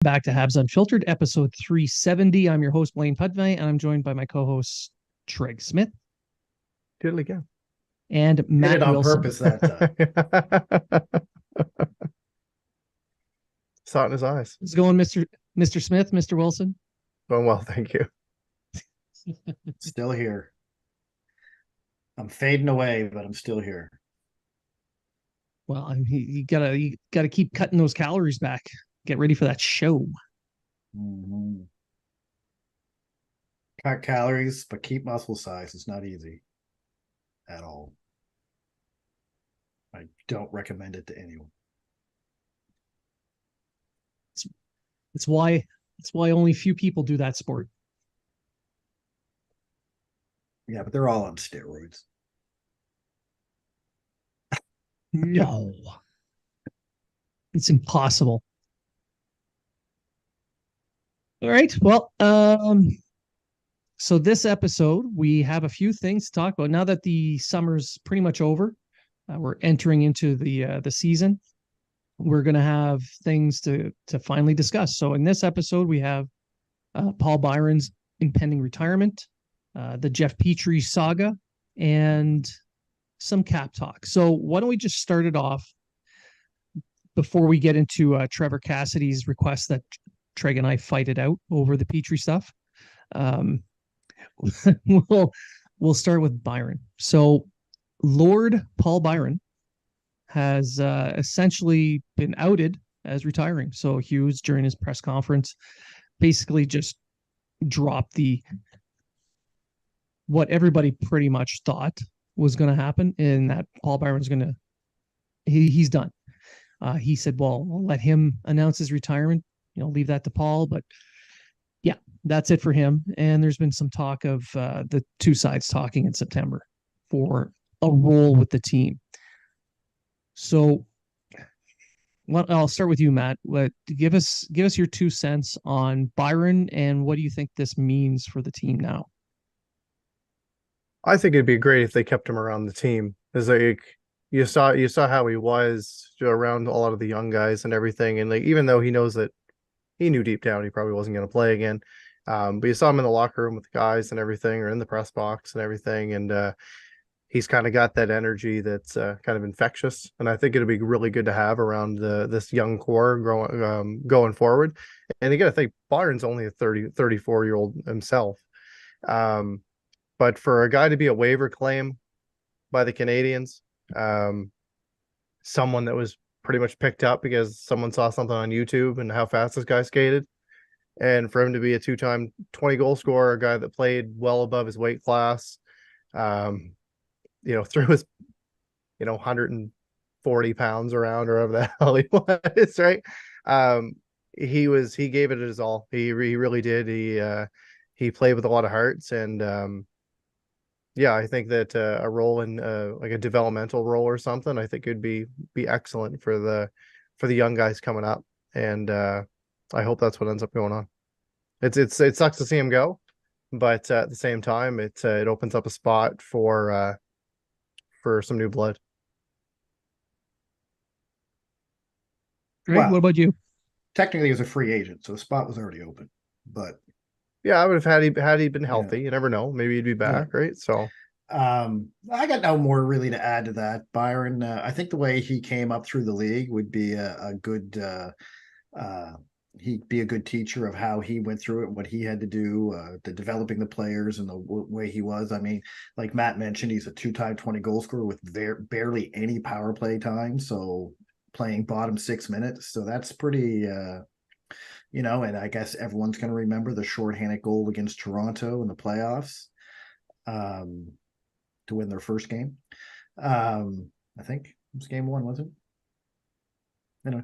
Back to Habs Unfiltered, episode 370. I'm your host, Blain, and I'm joined by my co-host, Trege Smith. Do it again. And Matt Did it on Wilson. purpose that time. Saw it in his eyes. How's it going, Mr. Smith, Mr. Wilson? Going well, thank you. Still here. I'm fading away, but I'm still here. Well, I mean, you gotta keep cutting those calories back. Get ready for that show. Mm-hmm. Cut calories, but keep muscle size. It's not easy at all. I don't recommend it to anyone. It's why only few people do that sport. Yeah, but they're all on steroids. No. It's impossible. All right. Well, so this episode, we have a few things to talk about. Now that the summer's pretty much over, we're entering into the season. We're going to have things to finally discuss. So in this episode, we have Paul Byron's impending retirement, the Jeff Petry saga, and some cap talk. So why don't we just start it off before we get into Trevor Cassidy's request that Treg and I fight it out over the Petry stuff. We'll start with Byron. So Lord Paul Byron has essentially been outed as retiring. So Hughes, during his press conference, basically just dropped what everybody pretty much thought was going to happen, and that Paul Byron's going to he's done. He said, "Well, I'll let him announce his retirement. Leave that to Paul." But yeah, that's it for him. And there's been some talk of the two sides talking in September for a role with the team. So I'll start with you, Matt. Give us your 2 cents on Byron, and what do you think this means for the team now? I think it'd be great if they kept him around the team. It's like you saw how he was around a lot of the young guys and everything, and like even though he knows that he knew deep down he probably wasn't going to play again, but you saw him in the locker room with the guys and everything, or in the press box and everything, and he's kind of got that energy that's kind of infectious, and I think it'd be really good to have around this young core going forward. And again, I think Byron's only a 34-year-old himself. But for a guy to be a waiver claim by the Canadians, someone that was pretty much picked up because someone saw something on YouTube and how fast this guy skated, and for him to be a 2-time 20-goal scorer, a guy that played well above his weight class, threw his 140 pounds around, or whatever the hell he was, right? He gave it his all. He really did. He played with a lot of hearts, and yeah, I think that a role in like a developmental role or something, I think would be excellent for the young guys coming up, and I hope that's what ends up going on. It sucks to see him go, but at the same time, it opens up a spot for some new blood. Greg, well, what about you? Technically, he was a free agent, so the spot was already open. But yeah, I would have had he been healthy. Yeah. You never know. Maybe he'd be back, yeah. Right? So I got no more really to add to that. Byron, I think the way he came up through the league would be a good he'd be a good teacher of how he went through it, what he had to do, the developing the players and the way he was. I mean, like Matt mentioned, he's a 2-time 20-goal scorer with barely any power play time. So playing bottom 6 minutes. So that's pretty, and I guess everyone's going to remember the shorthanded goal against Toronto in the playoffs to win their first game. I think it was game 1, wasn't it? Anyway.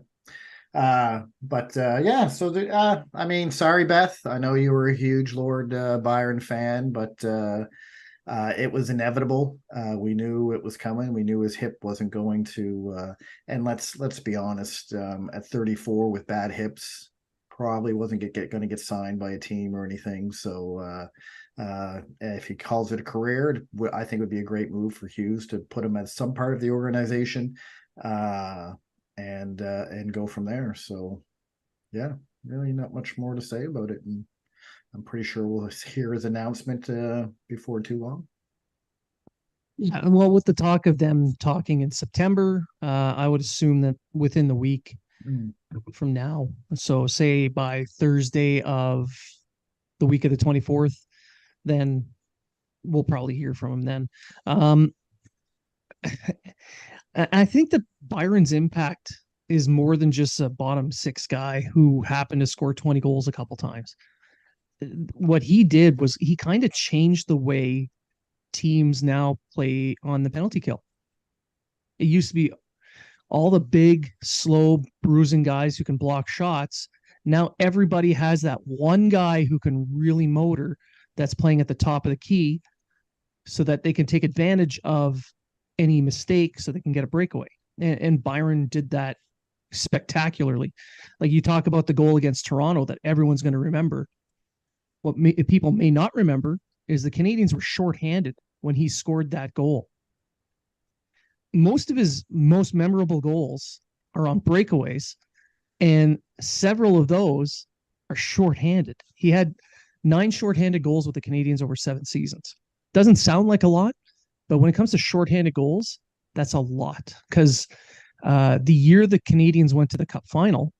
Yeah, so I mean, sorry, Beth. I know you were a huge Lord Byron fan, but it was inevitable. We knew it was coming. We knew his hip wasn't going to. And let's be honest. At 34 with bad hips, probably wasn't going to get signed by a team or anything. So if he calls it a career, I think it would be a great move for Hughes to put him as some part of the organization. And go from there. So, yeah, really not much more to say about it. And I'm pretty sure we'll hear his announcement before too long. Yeah, well, with the talk of them talking in September, I would assume that within the week from now, so say by Thursday of the week of the 24th, then we'll probably hear from him then. I think that Byron's impact is more than just a bottom six guy who happened to score 20 goals a couple times. What he did was he kind of changed the way teams now play on the penalty kill. It used to be all the big, slow, bruising guys who can block shots. Now everybody has that one guy who can really motor that's playing at the top of the key so that they can take advantage of any mistake so they can get a breakaway. And Byron did that spectacularly. Like you talk about the goal against Toronto that everyone's going to remember. What people may not remember is the Canadians were shorthanded when he scored that goal. Most of his most memorable goals are on breakaways, and several of those are shorthanded. He had 9 shorthanded goals with the Canadians over 7 seasons. Doesn't sound like a lot, but when it comes to shorthanded goals, that's a lot. Because the year the Canadians went to the Cup final,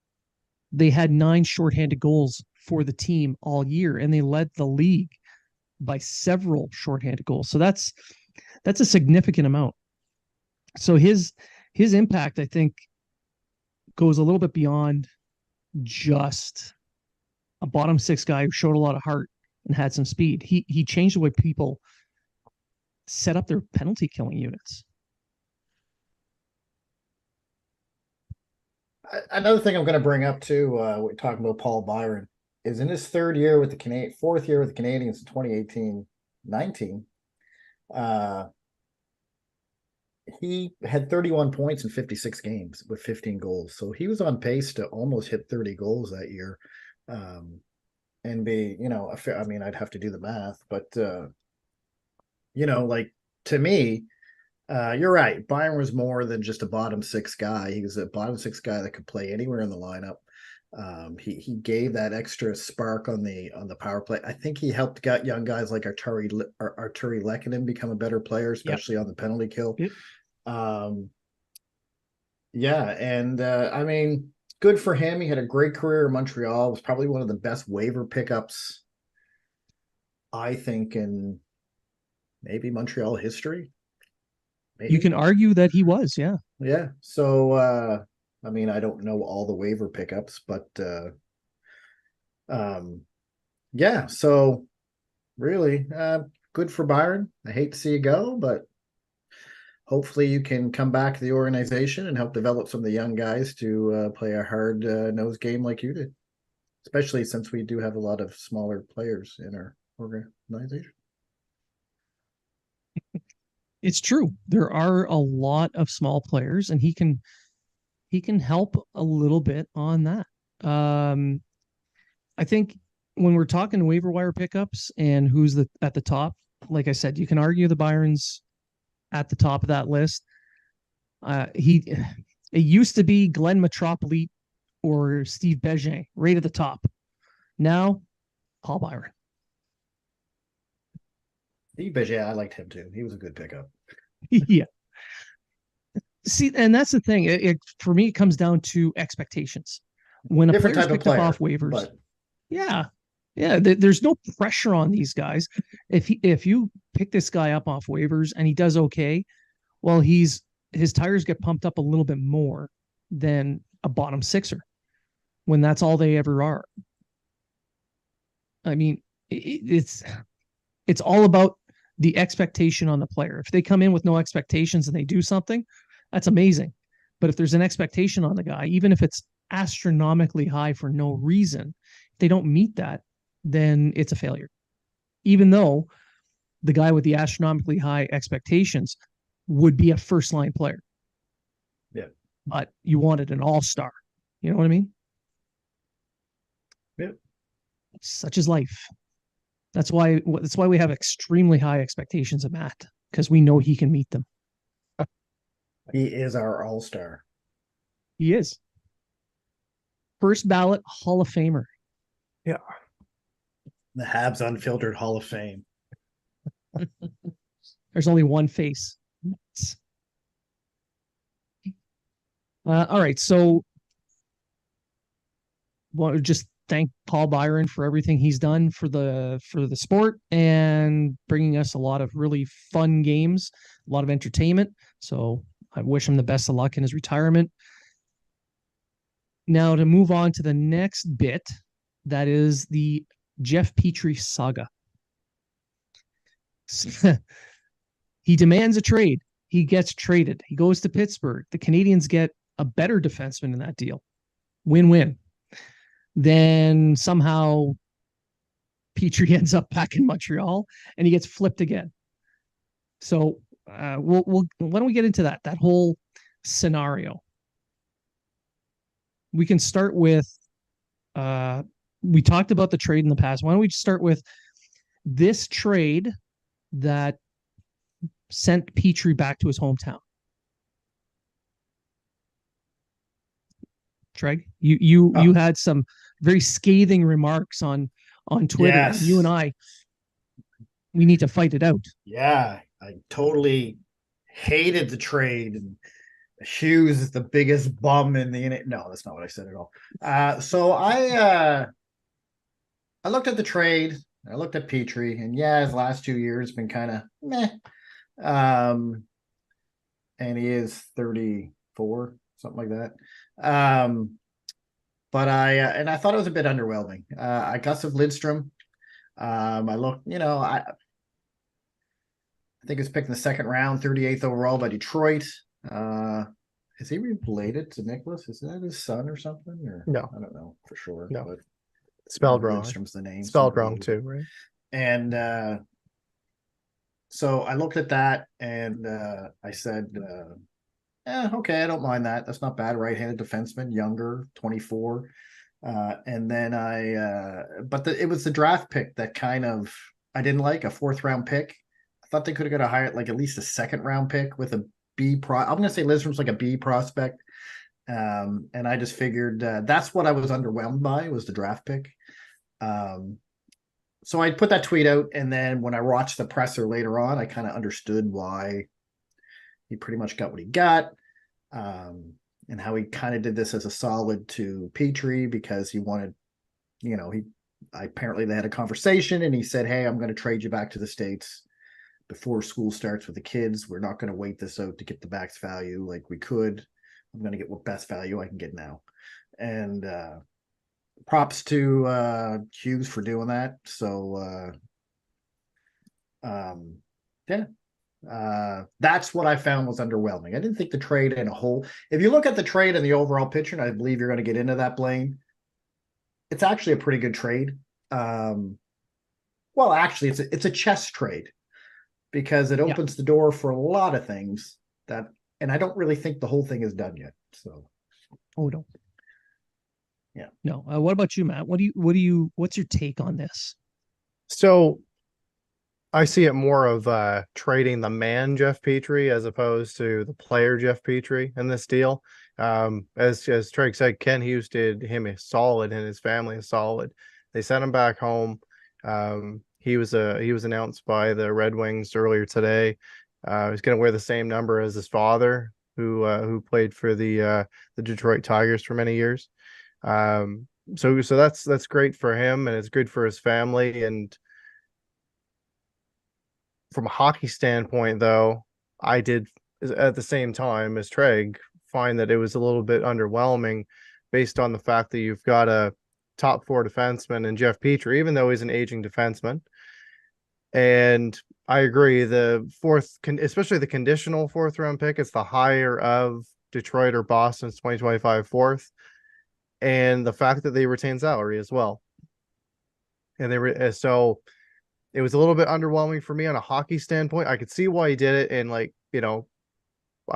they had 9 shorthanded goals for the team all year, and they led the league by several shorthanded goals. So that's a significant amount. So his impact, I think, goes a little bit beyond just a bottom six guy who showed a lot of heart and had some speed. He changed the way people set up their penalty killing units. Another thing I'm going to bring up too, we're talking about Paul Byron, is in his fourth year with the Canadians in 2018-19. He had 31 points in 56 games with 15 goals. So he was on pace to almost hit 30 goals that year. And be, I mean, I'd have to do the math, but, like to me, you're right. Byron was more than just a bottom six guy. He was a bottom six guy that could play anywhere in the lineup. He gave that extra spark on the power play. I think he helped get young guys like Arturi Lehkonen become a better player, especially on the penalty kill. Yep. I mean, good for him. He had a great career in Montreal. It was probably one of the best waiver pickups, I think, in maybe Montreal history. Maybe. You can argue that he was, yeah. Yeah. So, I mean, I don't know all the waiver pickups, but yeah. So really, good for Byron. I hate to see you go, but hopefully you can come back to the organization and help develop some of the young guys to play a hard nosed game like you did, especially since we do have a lot of smaller players in our organization. It's true. There are a lot of small players, and he can help a little bit on that. I think when we're talking waiver wire pickups and who's at the top, like I said, you can argue the Byrons at the top of that list. It used to be Glenn Metropolite or Steve Bégin right at the top. Now, Paul Byron. Steve Bégin, I liked him too. He was a good pickup. Yeah. See, and that's the thing. For me, it comes down to expectations. When a player's picked up off waivers, there's no pressure on these guys. If you pick this guy up off waivers and he does okay, well, his tires get pumped up a little bit more than a bottom sixer when that's all they ever are. I mean, it's all about the expectation on the player. If they come in with no expectations and they do something, that's amazing. But if there's an expectation on the guy, even if it's astronomically high for no reason, if they don't meet that, then it's a failure. Even though the guy with the astronomically high expectations would be a first line player. Yeah. But you wanted an all-star. You know what I mean? Yeah. Such is life. That's why we have extremely high expectations of Matt, because we know he can meet them. He is our all-star. He is. First ballot Hall of Famer. Yeah. The Habs Unfiltered Hall of Fame. There's only one face. All right. So want to just thank Paul Byron for everything he's done for the sport and bringing us a lot of really fun games, a lot of entertainment. So I wish him the best of luck in his retirement. Now to move on to the next bit, that is the Jeff Petry saga. He demands a trade. He gets traded. He goes to Pittsburgh. The Canadians get a better defenseman in that deal. Win-win. Then somehow Petry ends up back in Montreal and he gets flipped again. So we'll why don't we get into that whole scenario? We can start with we talked about the trade in the past. Why don't we start with this trade that sent Petry back to his hometown? Treg, you had some very scathing remarks on Twitter. Yes. You and we need to fight it out. Yeah, I totally hated the trade, and Hughes is the biggest bum in the no, that's not what I said at all. So I looked at the trade, I looked at Petry, and yeah, his last 2 years been kind of meh. And he is 34, something like that. But I thought it was a bit underwhelming. I Gustav Lidstrom. I looked, I think he was picked in the second round, 38th overall by Detroit. Is he related to Nicholas? Is that his son or something? Or No, I don't know for sure. No, but spelled wrong. Lidstrom's the name. Spelled wrong too, right? And so I looked at that and I said, okay, I don't mind that. That's not bad. Right-handed defenseman, younger, 24. And then it was the draft pick that kind of I didn't like, a 4th-round pick. I thought they could have got a higher, like at least a 2nd-round pick with a B I'm going to say Lidstrom's like a B prospect. And I just figured that's what I was underwhelmed by, was the draft pick. So I put that tweet out, and then when I watched the presser later on, I kind of understood why he pretty much got what he got, and how he kind of did this as a solid to Petry because he wanted, apparently they had a conversation and he said, hey, I'm going to trade you back to the States before school starts with the kids. We're not going to wait this out to get the max value like we could. I'm going to get what best value I can get now. And props to Hughes for doing that. So that's what I found was underwhelming. I didn't think the trade in a whole, if you look at the trade and the overall picture, and I believe you're going to get into that, Blain, it's actually a pretty good trade. Well, actually it's a chess trade because it opens the door for a lot of things and I don't really think the whole thing is done yet. So, no. Yeah. No. What about you, Matt? What's your take on this? So I see it more of trading the man Jeff Petry as opposed to the player Jeff Petry in this deal. As Trege said, Ken Hughes did him a solid and his family a solid. They sent him back home. He was announced by the Red Wings earlier today. He's going to wear the same number as his father, who played for the Detroit Tigers for many years. So that's great for him, and it's good for his family. And from a hockey standpoint, though, I did at the same time as Treg find that it was a little bit underwhelming based on the fact that you've got a top 4 defenseman in Jeff Petry, even though he's an aging defenseman. And I agree, the especially the conditional 4th-round pick, it's the higher of Detroit or Boston's 2025 4th. And the fact that they retain salary as well. And so it was a little bit underwhelming for me on a hockey standpoint. I could see why he did it. And I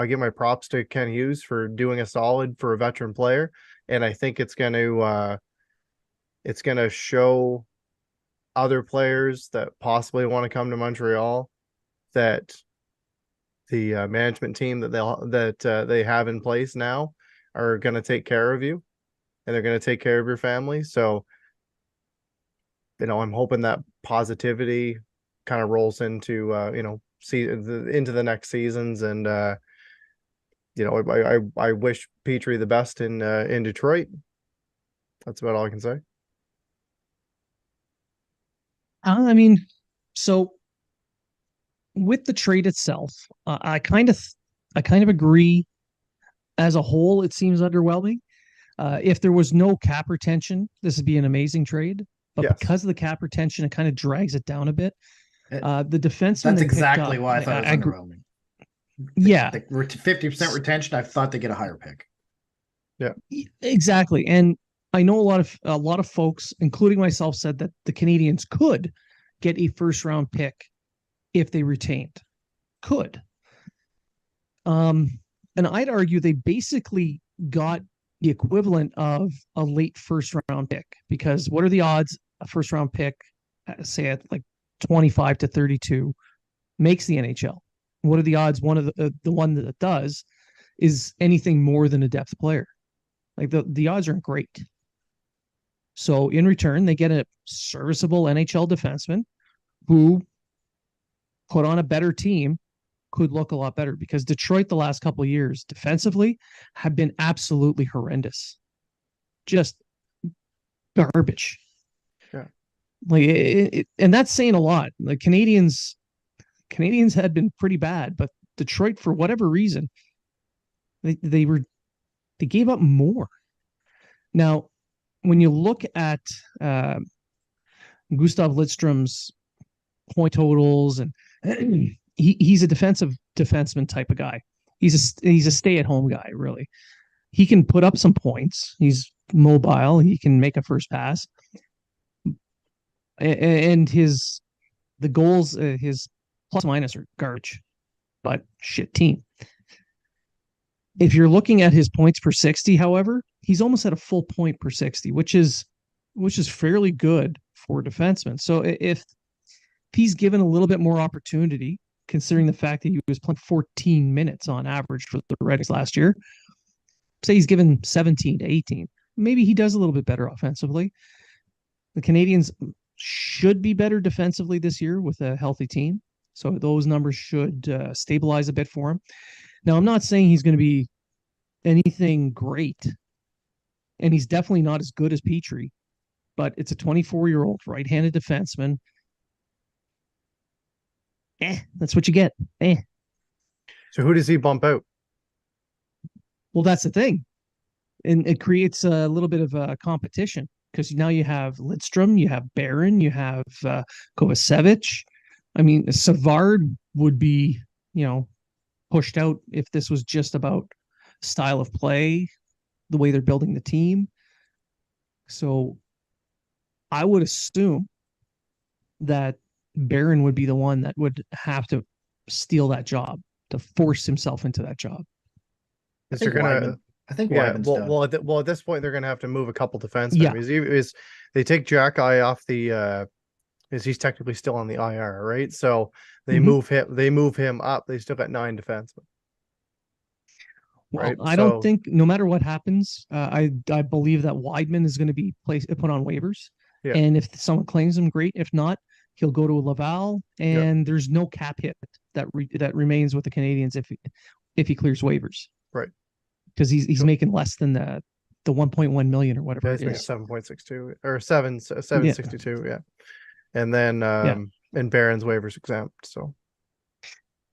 give my props to Ken Hughes for doing a solid for a veteran player. And I think it's going to show other players that possibly want to come to Montreal that the management team that they have in place now are going to take care of you. and they're going to take care of your family. So, I'm hoping that positivity kind of rolls into, into the next seasons. And, I wish Petry the best in Detroit. That's about all I can say. I mean, so with the trade itself, I kind of agree. As a whole, it seems underwhelming. If there was no cap retention, this would be an amazing trade. But Yes. because of the cap retention, it kind of drags it down a bit. The defenseman That's they exactly picked up, why I thought it was underwhelming. Yeah, the 50% retention. I thought they get a higher pick. Yeah, exactly. And I know a lot of folks, including myself, said that the Canadians could get a first round pick if they retained. Could. And I'd argue they basically got the equivalent of a late first round pick, because what are the odds a first round pick, say at like 25 to 32, makes the NHL? What are the odds one of the one that does is anything more than a depth player? Like the odds aren't great. So in return, they get a serviceable NHL defenseman who put on a better team, could look a lot better, because Detroit the last couple of years defensively have been absolutely horrendous. Just garbage. Yeah. Like and that's saying a lot. The Canadians had been pretty bad, but Detroit, for whatever reason, they gave up more. Now, when you look at Gustav Lidstrom's point totals, and he's a defenseman type of guy. He's a stay-at-home guy, really. He can put up some points. He's mobile. He can make a first pass. And the goals, his plus minus are garbage, but shit team. If you're looking at his points per 60, however, he's almost at a full point per 60, which is fairly good for a defenseman. So if he's given a little bit more opportunity, considering the fact that he was playing 14 minutes on average for the Red Wings last year, say he's given 17 to 18, maybe he does a little bit better offensively. The Canadians should be better defensively this year with a healthy team, so those numbers should stabilize a bit for him. Now, I'm not saying he's going to be anything great, and he's definitely not as good as Petry, but it's a 24-year-old right-handed defenseman. That's what you get. So who does he bump out? Well, that's the thing. And it creates a little bit of a competition, because now you have Lidstrom, you have Barron, you have Kovacevic. I mean, Savard would be, pushed out if this was just about style of play, the way they're building the team. So I would assume that Barron would be the one that would have to steal that job, to force himself into that job. I think Wyman's done. Well, at this point, they're going to have to move a couple defensemen. Yeah. Because they take Jack Eye off the, because he's technically still on the IR, right? So they move him up. They still got 9 defensemen. Well, right? I don't think, no matter what happens, I believe that Weidman is going to be put on waivers. Yeah. And if someone claims him, great. If not, he'll go to Laval, and there's no cap hit that remains with the Canadians if he clears waivers. Right. Because he's making less than the 1.1 million or whatever. He's making 7.62 or 762. Yeah. And then and Barron's waivers exempt. So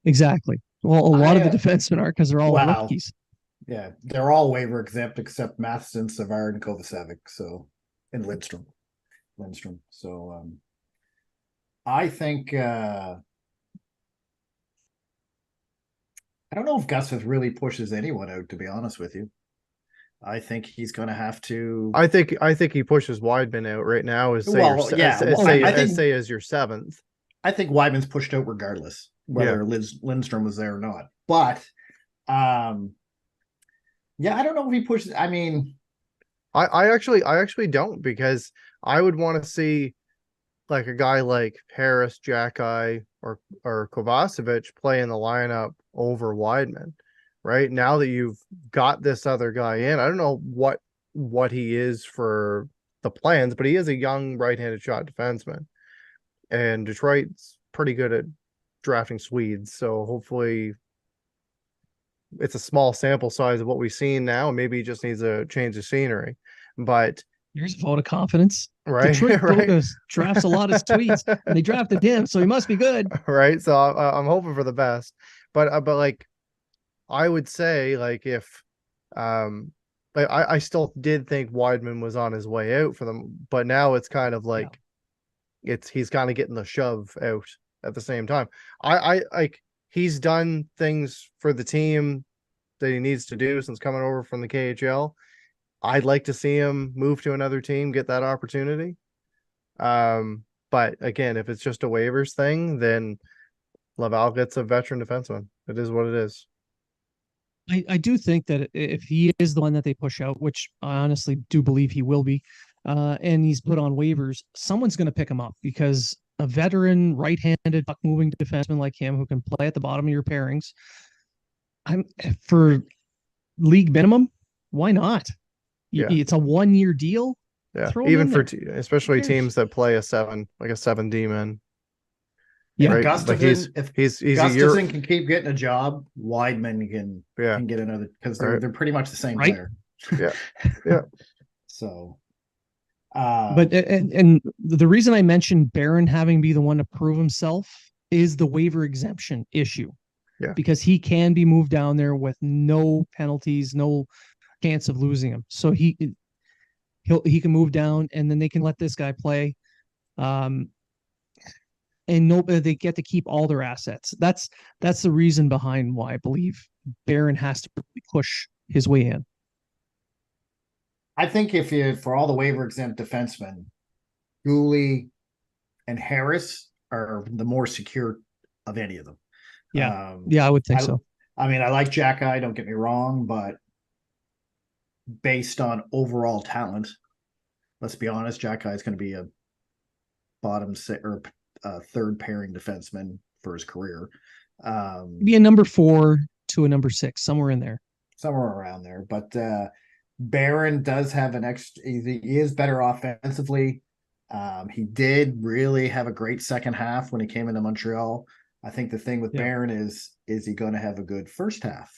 exactly. Well, a lot of the defensemen are, because they're all rookies. Yeah, they're all waiver exempt except Matheson, Savard, and Kovacevic. So, and Lindstrom. So, I think I don't know if Gus really pushes anyone out, to be honest with you. I think he's going to have to. I think he pushes Weidman out right now. As your 7th. I think Weidman's pushed out regardless whether Lindstrom was there or not. But, I don't know if he pushes. I mean, I actually don't, because I would want to see like a guy like Harris, Jack-Eye, or Kovacevic play in the lineup over Weidman. Right now that you've got this other guy in, I don't know what what he is for the plans, but he is a young right-handed shot defenseman. And Detroit's pretty good at drafting Swedes, so hopefully it's a small sample size of what we've seen now. Maybe he just needs a change of scenery. But Here's a vote of confidence. right, Detroit right, drafts a lot of Swedes, and they drafted him, so he must be good. right. So I'm hoping for the best. But like I would say, like if like I still did think Weidman was on his way out for them, but now it's kind of like he's kind of getting the shove out at the same time. I like he's done things for the team that he needs to do since coming over from the KHL. I'd like to see him move to another team, get that opportunity. But again, if it's just a waivers thing, then Laval gets a veteran defenseman. It is what it is. I do think that if he is the one that they push out, which I honestly do believe he will be, and he's put on waivers, someone's going to pick him up, because a veteran right-handed puck-moving defenseman like him who can play at the bottom of your pairings, for league minimum, why not? Yeah. It's a 1-year deal. Yeah, Throw him even in for there. especially Who cares? teams that play a 7D man. Yeah. Right. Gustafson, Like he's if a year. Gustafson can keep getting a job, Weidman Yeah. can get another, because Right. they're pretty much the same Right. player. Yeah. Yeah. So, But and the reason I mentioned Barron having be the one to prove himself is the waiver exemption issue. Yeah. Because he can be moved down there with no penalties, no chance of losing him. So he can move down, and then they can let this guy play. And they get to keep all their assets. That's the reason behind why I believe Barron has to really push his way in. I think for all the waiver exempt defensemen, Gooley and Harris are the more secure of any of them. Yeah. I would think so. I mean, I like Jack Eye, don't get me wrong, but based on overall talent, let's be honest, Jack Eye is going to be a bottom six or third pairing defenseman for his career. Be a number 4 to a number 6, somewhere in there. Somewhere around there. But Barron does have an extra, he is better offensively. He did really have a great second half when he came into Montreal. I think the thing with Barron is he going to have a good first half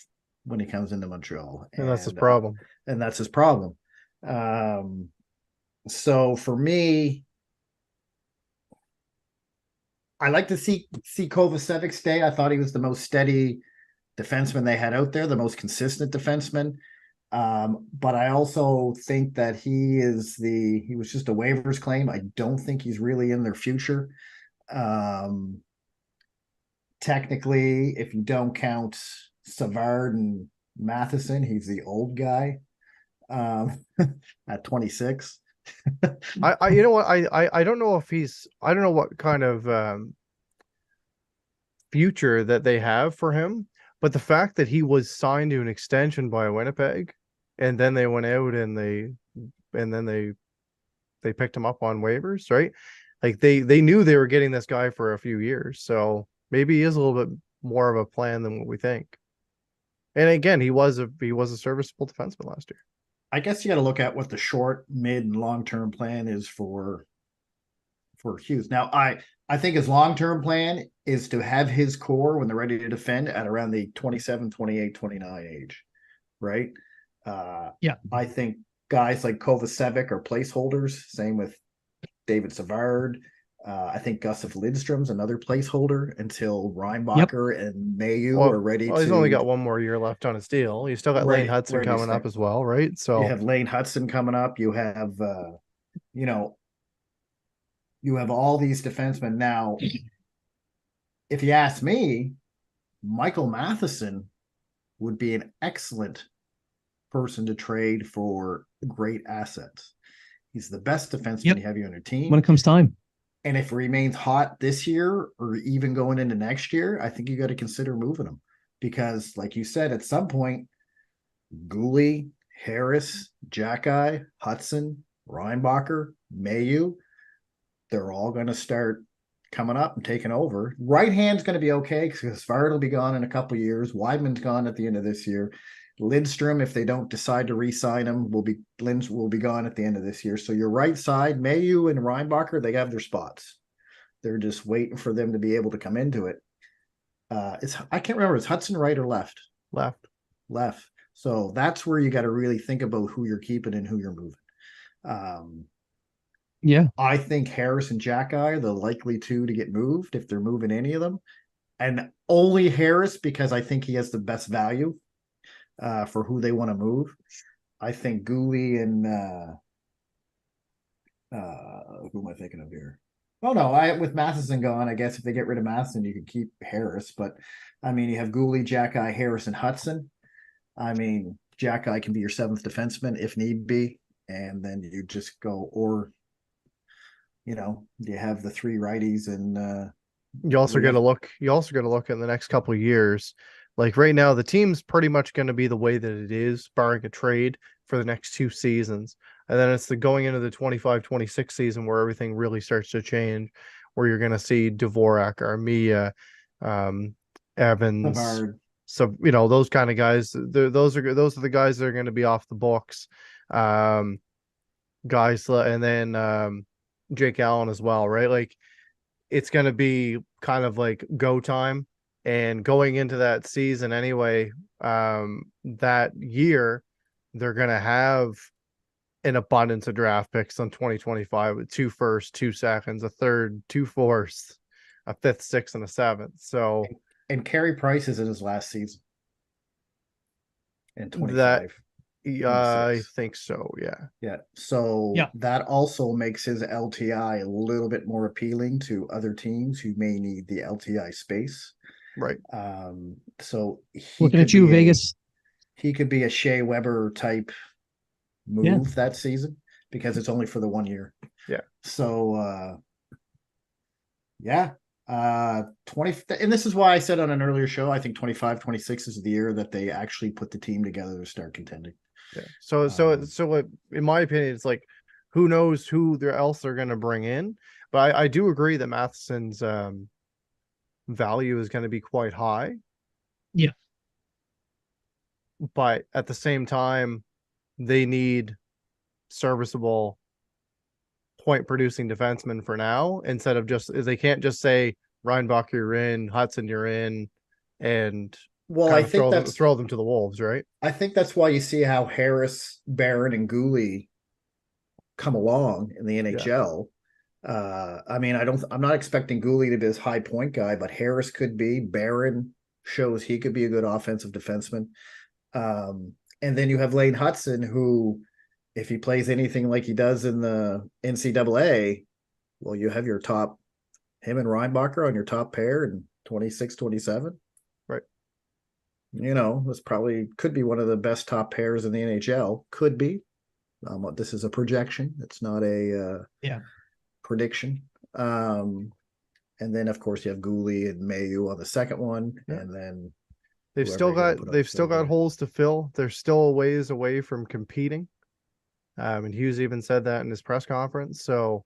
when he comes into Montreal? And that's his problem. And that's his problem. So for me, I like to see Kovacevic stay. I thought he was the most steady defenseman they had out there, the most consistent defenseman. But I also think that he was just a waivers claim. I don't think he's really in their future. Technically, if you don't count Savard and Matheson, he's the old guy at 26. I you know what, I don't know if I don't know what kind of future that they have for him, but the fact that he was signed to an extension by Winnipeg, and then they went out and they picked him up on waivers, right? Like they knew they were getting this guy for a few years, so maybe he is a little bit more of a plan than what we think. And again, he was a serviceable defenseman last year. I guess you got to look at what the short, mid, and long-term plan is for Hughes. Now, I think his long-term plan is to have his core when they're ready to defend at around the 27, 28, 29 age, right? Yeah. I think guys like Kovacevic are placeholders. Same with David Savard. I think Gustav Lidstrom's another placeholder until Reinbacher and Mayu are ready. Well, he's only got one more year left on his deal. He's still got Lane Hudson coming up as well, right? So you have Lane Hudson coming up. You have, you have all these defensemen now. If you ask me, Michael Matheson would be an excellent person to trade for great assets. He's the best defenseman you have on your team when it comes time. And if it remains hot this year or even going into next year, I think you got to consider moving him, because like you said, at some point, Gooley, Harris, Jack-Eye, Hudson, Reinbacher, Mayu, they're all going to start coming up and taking over. Right hand's going to be okay because Svard will be gone in a couple of years. Weidman's gone at the end of this year. Lindstrom, if they don't decide to re-sign him, will be gone at the end of this year. So your right side, Mayu and Reinbacher, they have their spots. They're just waiting for them to be able to come into it. I can't remember, is Hudson right or left? Left. So that's where you got to really think about who you're keeping and who you're moving. Yeah. I think Harris and Jack are the likely two to get moved if they're moving any of them. And only Harris, because I think he has the best value for who they want to move. I think Gooley and who am I thinking of here? Oh no, with Matheson gone, I guess if they get rid of Matheson, you could keep Harris. But I mean, you have Gooley, Jack-Eye, Harris, and Hudson. I mean, Jack-Eye can be your seventh defenseman if need be, and then you just go, or you have the three righties, and you also got to look. You also got to look in the next couple of years. Like right now, the team's pretty much going to be the way that it is, barring a trade for the next 2 seasons. And then it's the going into the 25-26 season where everything really starts to change, where you're going to see Dvorak, Armia, Evans. Savard. So, those kind of guys, those are the guys that are going to be off the books. Guys, and then Jake Allen as well, right? Like it's going to be kind of like go time. And going into that season anyway, that year, they're going to have an abundance of draft picks on 2025 with 2 firsts, 2 seconds, a third, 2 fourths, a 5th, 6th, and a 7th. So, and Carey Price is in his last season in 25. I think so. Yeah. Yeah. So that also makes his LTI a little bit more appealing to other teams who may need the LTI space. Right. So looking at you, Vegas. He could be a Shea Weber type move that season because it's only for the 1 year. Yeah. So 20, and this is why I said on an earlier show, I think 25-26 is the year that they actually put the team together to start contending. Yeah. So in my opinion, it's like, who knows who else they're going to bring in, but I do agree that Matheson's value is going to be quite high. Yeah. But at the same time, they need serviceable point producing defensemen for now, instead of they can't just say Reinbach, you're in, Hudson, you're in, and I think throw them to the wolves, right? I think that's why you see how Harris, Barron, and Gooley come along in the NHL. I mean, I'm not expecting Gooley to be this high point guy, but Harris could be. Barron shows he could be a good offensive defenseman. And then you have Lane Hudson, who, if he plays anything like he does in the NCAA, well, you have your top, him and Reinbacher on your top pair in 26, 27. Right. This probably could be one of the best top pairs in the NHL. Could be. This is a projection. It's not a prediction. And then, of course, you have Gooley and Mayu on the second one, and then they've still got holes to fill. They're still a ways away from competing. And Hughes even said that in his press conference. So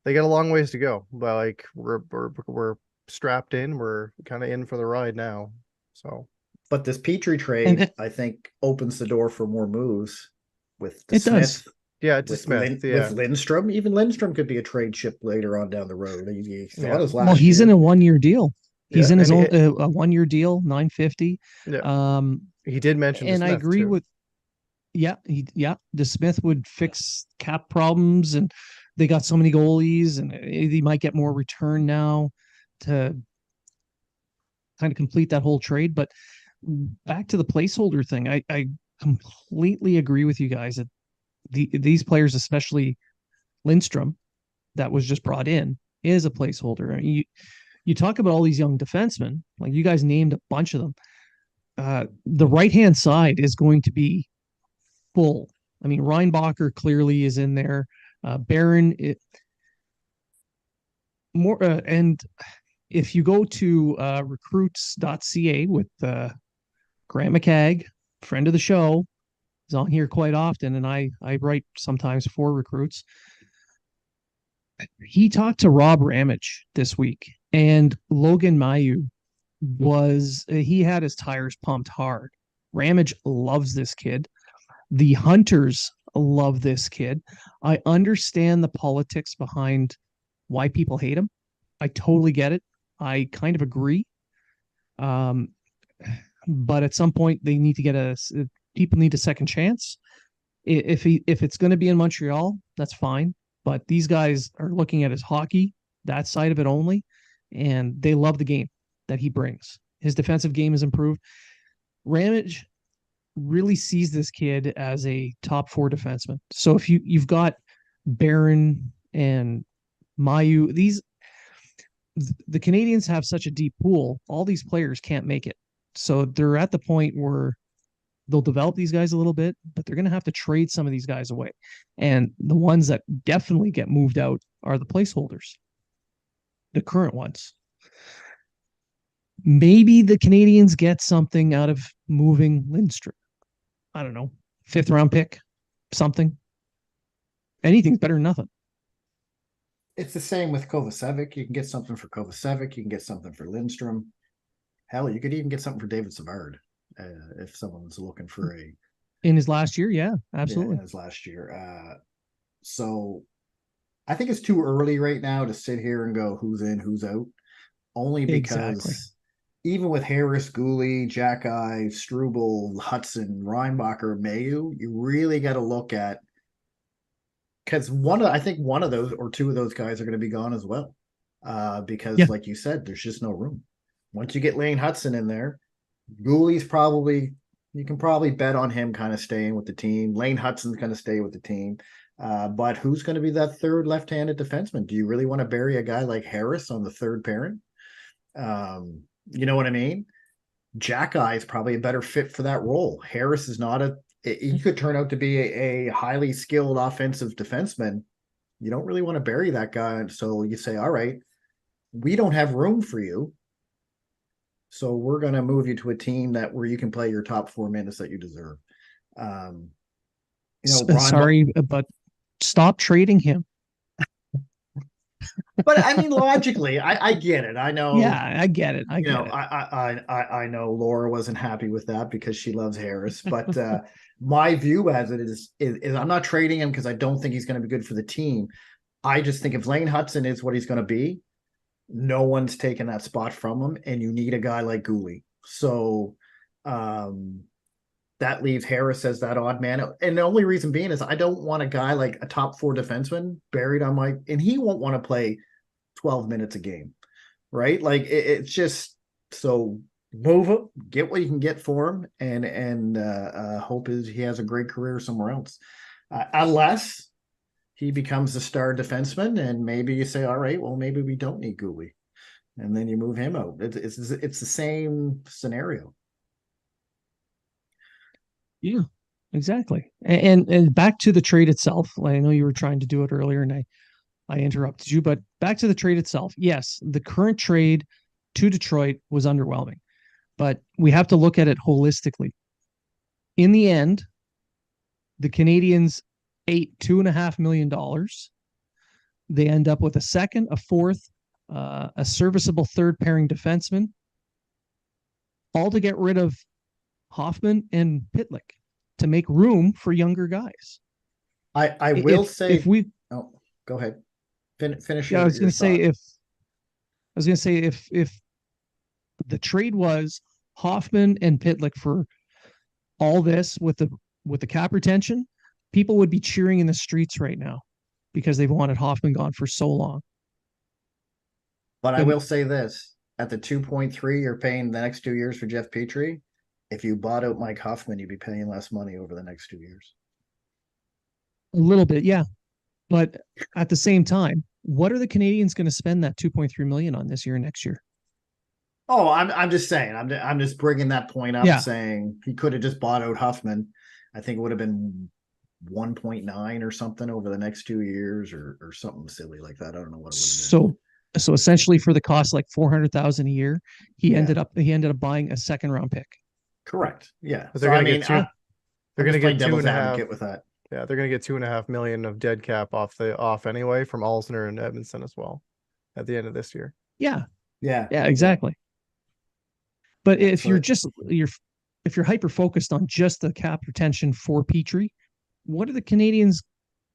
they got a long ways to go. But like we're strapped in. We're kind of in for the ride now. So, but this Petry trade, I think, opens the door for more moves with Smith. Does. Yeah, it's Smith. With Lindstrom. Even Lindstrom could be a trade chip later on down the road. He's in a 1 year deal. He's in his own a 1 year deal, $950. Yeah. He did mention, and I agree with. The Smith would fix cap problems, and they got so many goalies, and they might get more return now to kind of complete that whole trade. But back to the placeholder thing, I completely agree with you guys that these players, especially Lindstrom, that was just brought in, is a placeholder. I mean, you talk about all these young defensemen, like you guys named a bunch of them. The right-hand side is going to be full. I mean, Reinbacher clearly is in there. Barron, and if you go to recruits.ca with Grant McCagg, friend of the show, is on here quite often, and I write sometimes for recruits. He talked to Rob Ramage this week, and Logan Mailloux he had his tires pumped hard Ramage loves this kid. The Hunters love this kid. I understand the politics behind why people hate him. I totally get it. I kind of agree. But at some point they need to get people need a second chance. If it's going to be in Montreal, that's fine. But these guys are looking at his hockey, that side of it only, and they love the game that he brings. His defensive game is improved. Ramage really sees this kid as a top 4 defenseman. So if you've got Barron and Mayu, the Canadians have such a deep pool, all these players can't make it. So they're at the point where they'll develop these guys a little bit, but they're going to have to trade some of these guys away. And the ones that definitely get moved out are the placeholders, the current ones. Maybe the Canadians get something out of moving Lindstrom. I don't know, 5th round pick, something. Anything's better than nothing. It's the same with Kovacevic. You can get something for Kovacevic. You can get something for Lindstrom. Hell, you could even get something for David Savard if someone's looking for a. In his last year, yeah, absolutely. Yeah, in his last year. So I think it's too early right now to sit here and go who's in, who's out. Only because even with Harris, Gooley, Jack-Eye, Struble, Hudson, Reinbacher, Mayu, you really got to look at, because I think one of those or two of those guys are going to be gone as well. Because like you said, there's just no room. Once you get Lane Hudson in there, Gooley's you can probably bet on him kind of staying with the team. Lane Hudson's going to stay with the team. But who's going to be that third left-handed defenseman? Do you really want to bury a guy like Harris on the third pairing? You know what I mean? Jack-Eye is probably a better fit for that role. Harris is not he could turn out to be a highly skilled offensive defenseman. You don't really want to bury that guy. So you say, all right, we don't have room for you. So we're going to move you to a team where you can play your top 4 minutes that you deserve. Sorry, but stop trading him. But I mean, logically, I get it. I know. Yeah, I get it. I know Laura wasn't happy with that because she loves Harris. But my view as it is I'm not trading him because I don't think he's going to be good for the team. I just think if Lane Hudson is what he's going to be, no one's taking that spot from him, and you need a guy like Gooley. So that leaves Harris as that odd man. And the only reason being is I don't want a guy like a top 4 defenseman buried on and he won't want to play 12 minutes a game, right? Like it's just, so move him, get what you can get for him, and hope he has a great career somewhere else. Unless he becomes the star defenseman, and maybe you say, all right, well, maybe we don't need Gooley, and then you move him out. It's the same scenario. Yeah, exactly. And back to the trade itself. I know you were trying to do it earlier, and I interrupted you, but back to the trade itself. Yes, the current trade to Detroit was underwhelming, but we have to look at it holistically. In the end, the Canadians ate $2.5 million. They end up with a second, a fourth, a serviceable third pairing defenseman, all to get rid of Hoffman and Pitlick to make room for younger guys. I will say if we go ahead. Finish. Yeah, I was going to say if the trade was Hoffman and Pitlick for all this with the cap retention, people would be cheering in the streets right now because they've wanted Hoffman gone for so long. But I will say this: at the 2.3 you're paying the next 2 years for Jeff Petry, if you bought out Mike Hoffman, you'd be paying less money over the next 2 years. A little bit, yeah. But at the same time, what are the Canadians going to spend that $2.3 million on this year and next year? Oh, I'm just saying. I'm just bringing that point up, saying he could have just bought out Huffman. I think it would have been 1.9 or something over the next 2 years, or something silly like that. I don't know what it would have been. So essentially, for the cost like $400,000 a year, he ended up buying a second round pick. Correct. Yeah. They're going to get they're going to get $2.5 with that. Yeah, they're going to get $2.5 million of dead cap off anyway from Alsner and Edmondson as well at the end of this year. Yeah. Yeah. Yeah, exactly. But if you're hyper focused on just the cap retention for Petry, what do the Canadians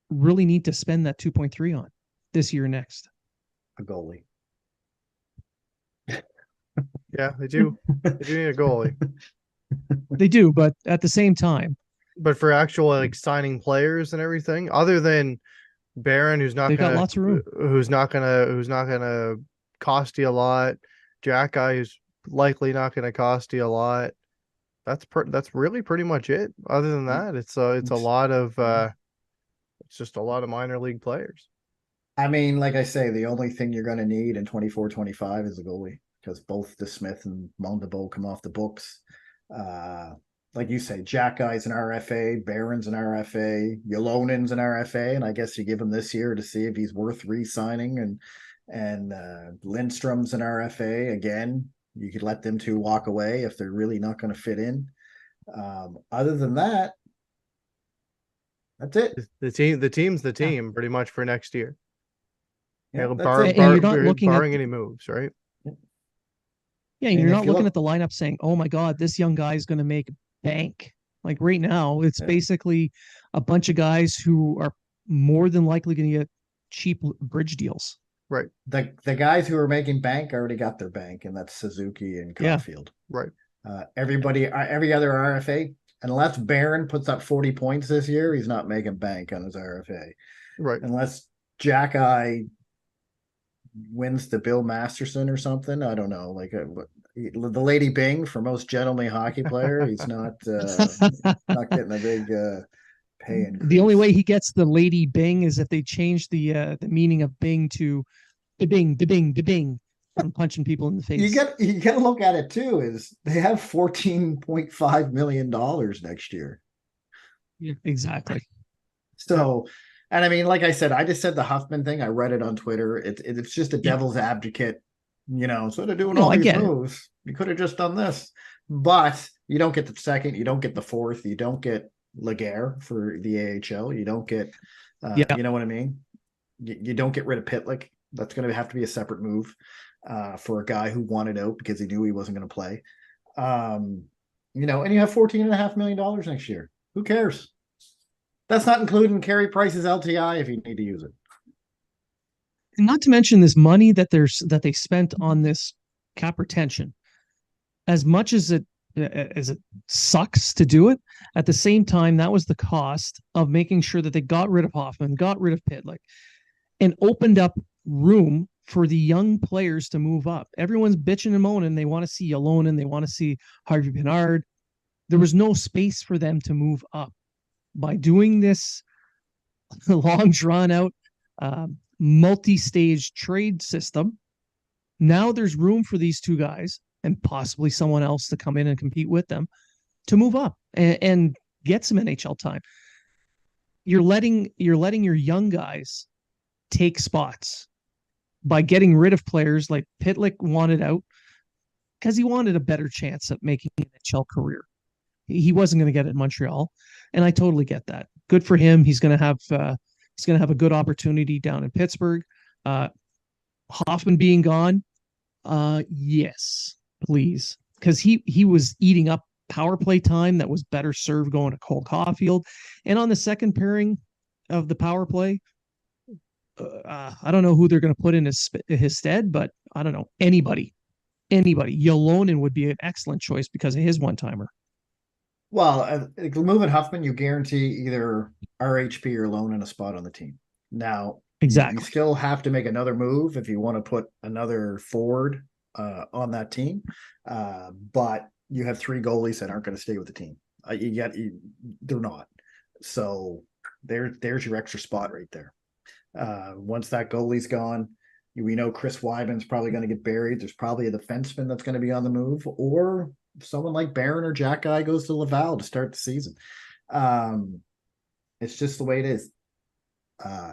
really need to spend that 2.3 on this year next? A goalie. Yeah, they do. They do need a goalie. They do, but at the same time, But for actual like signing players and everything, other than Barron, they've got lots of room. who's not gonna cost you a lot, Jack guy who's likely not gonna cost you a lot. That's really pretty much it. Other than that, it's a lot of it's just a lot of minor league players. I mean, like I say, the only thing you're going to need in 24-25 is a goalie, because both DeSmith and Mondabo come off the books. Like you say, Jack Guy's an RFA, Barron's an RFA, Yolonen's an RFA, and I guess you give him this year to see if he's worth re-signing. And Lindstrom's an RFA again. You could let them two walk away if they're really not going to fit in. Other than that, that's it. The team's the team pretty much for next year. Yeah, Yeah, that's it. And you're not looking at barring any moves, right? Yeah, And you're if not you looking look- at the lineup saying, "Oh my God, this young guy is going to make bank." Like right now, it's Yeah. basically a bunch of guys who are more than likely going to get cheap bridge deals. Right, The guys who are making bank already got their bank, and that's Suzuki and Yeah. Caulfield. right. Every other RFA, unless Barron puts up 40 points this year, he's not making bank on his RFA. Right. Unless Jack Eye wins the Bill Masterson or something, I don't know. Like the Lady Bing for most gentlemanly hockey player, he's not getting a big pay increase. The only way he gets the Lady Bing is if they change the meaning of Bing to Bing, Bing, Bing, from punching people in the face. You got to look at it too. Is they have $14.5 million next year. Yeah, exactly. So, and I mean, like I said, I just said the Huffman thing. I read it on Twitter. It's just a devil's advocate, sort of doing No, all I these get it. moves. You could have just done this, but you don't get the second, you don't get the fourth, you don't get Laguerre for the AHL, you don't get, Yeah. you know what I mean? You don't get rid of Pitlick. That's going to have to be a separate move for a guy who wanted out because he knew he wasn't going to play. And you have $14.5 million next year. Who cares? That's not including Carey Price's LTI if you need to use it. And not to mention this money that they spent on this cap retention. As much as it sucks to do it, at the same time, that was the cost of making sure that they got rid of Hoffman, got rid of Pitlick, and opened up room for the young players to move up. Everyone's bitching and moaning. They want to see Yolonen. They want to see Harvey Pinard. There was no space for them to move up. By doing this long, drawn out, multi-stage trade system, now there's room for these two guys and possibly someone else to come in and compete with them to move up and get some NHL time. You're letting your young guys take spots by getting rid of players like Pitlick wanted out because he wanted a better chance at making an NHL career. He wasn't going to get it in Montreal, and I totally get that. Good for him. He's going to have a good opportunity down in Pittsburgh. Hoffman being gone, yes, please, because he was eating up power play time that was better served going to Cole Caulfield, and on the second pairing of the power play, I don't know who they're going to put in his stead, but I don't know anybody. Yolonen would be an excellent choice because of his one-timer. Well, moving Huffman, you guarantee either RHP or Loan in a spot on the team. Now, Exactly. you still have to make another move if you want to put another forward on that team. But you have three goalies that aren't going to stay with the team. They're not. So there's your extra spot right there. Once that goalie's gone, we know Chris Wyman's probably going to get buried. There's probably a defenseman that's going to be on the move, or someone like Barron or Jack Guy goes to Laval to start the season. It's just the way it is.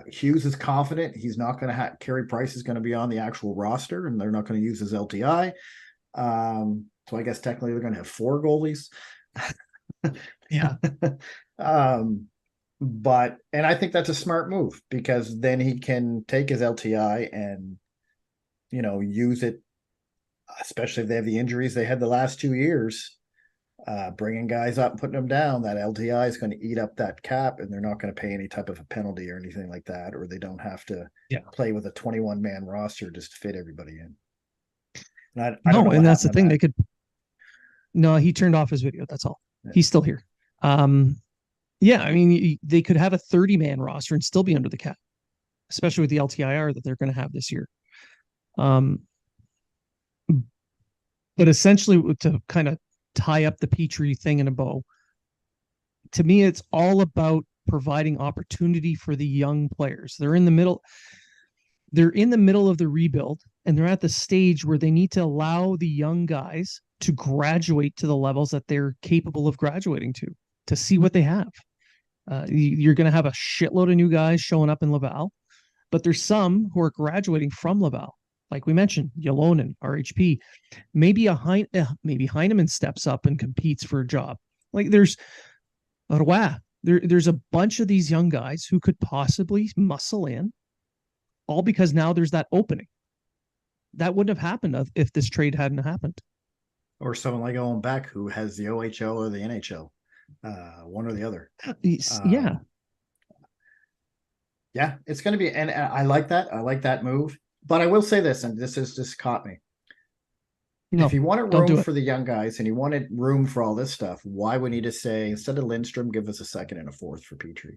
Hughes is confident he's not going to have Carey Price is going to be on the actual roster, and they're not going to use his LTI. So I guess technically they're going to have four goalies. Yeah. But I think that's a smart move because then he can take his LTI and use it, especially if they have the injuries they had the last 2 years. bringing guys up and putting them down, that LTI is going to eat up that cap, and they're not going to pay any type of a penalty or anything like that, or they don't have to play with a 21-man roster just to fit everybody in. And I don't know. And that's the thing. They could. No, he turned off his video. That's all. Yeah. He's still here. Yeah, I mean, they could have a 30-man roster and still be under the cap, especially with the LTIR that they're going to have this year. But essentially, to kind of tie up the Petry thing in a bow, to me, it's all about providing opportunity for the young players. They're in the middle of the rebuild, and they're at the stage where they need to allow the young guys to graduate to the levels that they're capable of graduating to see what they have. You're going to have a shitload of new guys showing up in Laval, but there's some who are graduating from Laval. Like we mentioned, Ylonen, RHP, maybe Heineman steps up and competes for a job. Like there's a bunch of these young guys who could possibly muscle in, all because now there's that opening. That wouldn't have happened if this trade hadn't happened. Or someone like Owen Beck, who has the OHL or the NHL, one or the other. Yeah, it's going to be, and I like that. I like that move. But I will say this, and this has just caught me. No, if you wanted room for the young guys and you wanted room for all this stuff, why would you just say, instead of Lindstrom, give us a second and a fourth for Petry?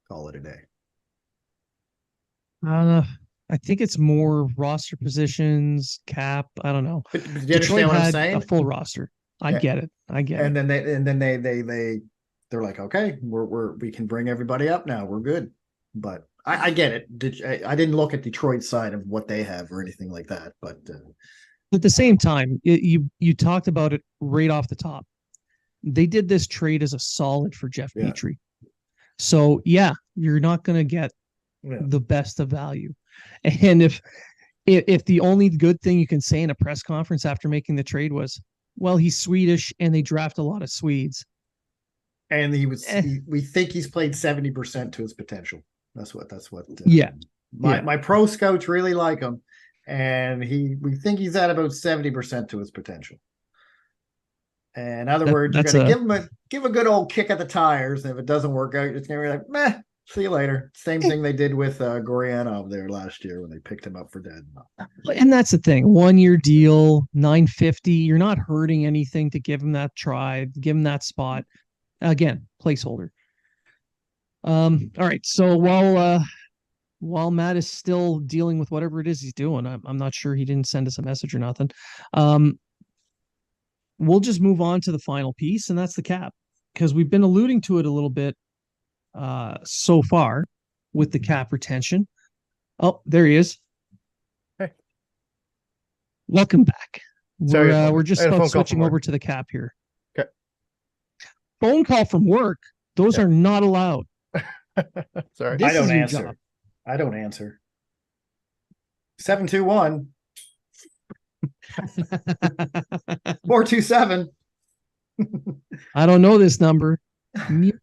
Call it a day. I think it's more roster positions, cap. I don't know. But do you understand what I'm saying? A full roster. I get it. And then they're like, okay, we can bring everybody up now. We're good. But I get it. I didn't look at Detroit's side of what they have or anything like that. But at the same time, you talked about it right off the top. They did this trade as a solid for Jeff Petry. So you're not going to get the best of value. And if the only good thing you can say in a press conference after making the trade was, well, he's Swedish and they draft a lot of Swedes. And we think he's played 70% to his potential. That's what. My pro scouts really like him, and we think he's at about 70% to his potential. And in other words, you're going to give a good old kick at the tires, and if it doesn't work out, it's going to be like, meh, see you later. Same thing they did with Gorianov there last year when they picked him up for dead. And that's the thing, 1-year deal, $950. You're not hurting anything to give him that try, give him that spot. Again, placeholder. All right. So while Matt is still dealing with whatever it is he's doing, I'm not sure, he didn't send us a message or nothing. We'll just move on to the final piece, and that's the cap, because we've been alluding to it a little bit so far with the cap retention. Oh, there he is. Hey. Welcome back. We're just about switching over to the cap here. Okay. Phone call from work. Those are not allowed. Sorry. I don't answer. 721 427. I don't know this number. Mute.